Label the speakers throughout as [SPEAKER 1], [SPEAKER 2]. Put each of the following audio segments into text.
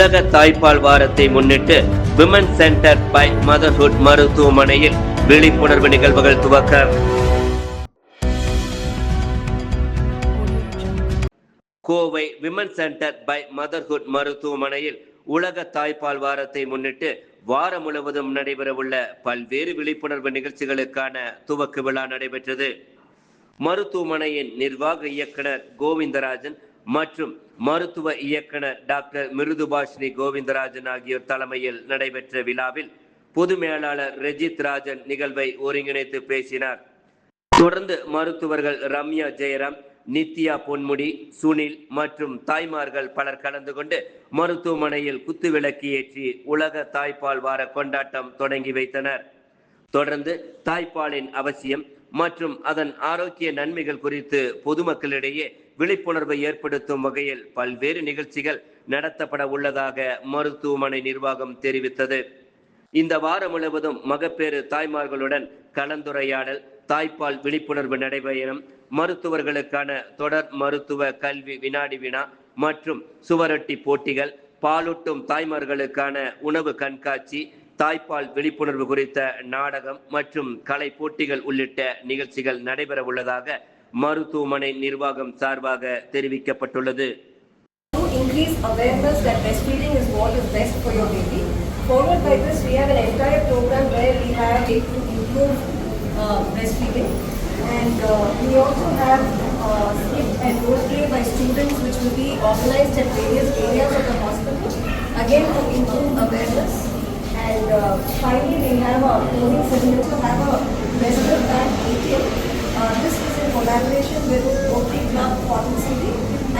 [SPEAKER 1] உலக தாய்ப்பால் வாரத்தை முன்னிட்டு விமன் சென்டர் பை மதர்ஹுட் மருத்துவமனையில் விழிப்புணர்வு நிகழ்வுகள் துவக்கம். Kovai women centre by motherhood மருத்துவமனையில் உலக தாய்ப்பால் வாரத்தை முன்னிட்டு வாரம் முழுவதும் நடைபெறவுள்ள பல்வேறு விழிப்புணர்வு நிகழ்ச்சிகளுக்கான துவக்க விழா நடைபெற்றது. மருத்துவமனையின் நிர்வாக இயக்குனர் கோவிந்தராஜன் மற்றும் மருத்துவ இயக்குனர் டாக்டர் மிருதுபாஷினி கோவிந்தராஜன் ஆகியோர் தலைமையில் நடைபெற்ற விழாவில் பொது மேலாளர் ரெஜித் ராஜன் நிகழ்வை ஒருங்கிணைத்து பேசினார். தொடர்ந்து மருத்துவர்கள் ரம்யா ஜெயராம், நித்யா பொன்முடி, சுனில் மற்றும் தாய்மார்கள் பலர் கலந்து கொண்டு மருத்துவமனையில் குத்துவிளக்கு ஏற்றி உலக தாய்ப்பால் வார கொண்டாட்டம் தொடங்கி வைத்தனர். தொடர்ந்து தாய்ப்பாலின் அவசியம் மற்றும் அதன் ஆரோக்கிய நன்மைகள் குறித்து பொதுமக்களிடையே விழிப்புணர்வை ஏற்படுத்தும் வகையில் பல்வேறு நிகழ்ச்சிகள் நடத்தப்பட உள்ளதாக மருத்துவமனை நிர்வாகம் தெரிவித்தது. இந்த வாரம் முழுவதும் மகப்பேறு தாய்மார்களுடன் கலந்துரையாடல், தாய்ப்பால் விழிப்புணர்வு நடைபெறும், மருத்துவர்களுக்கான தொடர் மருத்துவ கல்வி வினாடி வினா மற்றும் சுவரொட்டி போட்டிகள், பாலூட்டும் தாய்மார்களுக்கான உணவு கண்காட்சி, தாய்ப்பால் விழிப்புணர்வு குறித்த நாடகம் மற்றும் கலை போட்டிகள் உள்ளிட்ட நிகழ்ச்சிகள் நடைபெற உள்ளதாக மருத்துவமனை நிர்வாகம் சார்பாக தெரிவிக்கப்பட்டுள்ளது.
[SPEAKER 2] Followed by this, we have an entire program where we have to improve breastfeeding, and we also have skit and role play by students which will be organized at various areas of the hospital, again to improve awareness. And finally, we have a closing ceremony to have a breastfeed band meeting. This is in collaboration with Rotary Club Cotton City,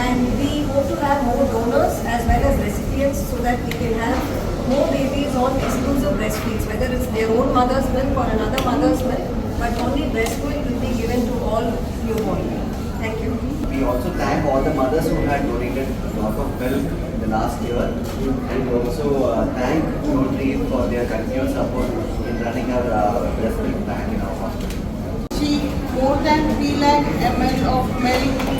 [SPEAKER 2] and we hope to have more donors as well as recipients so that we can have more babies on exclusive breastfeeds, whether it's their own mother's milk or another mother's milk, but only breast milk will be given to all newborn. Thank you.
[SPEAKER 3] We also thank all the mothers who had donated a lot of milk in the last year, and we also thank Rotary for their continuous support in running our breast milk bank in our hospital.
[SPEAKER 4] More than 3 lakh ml of milk in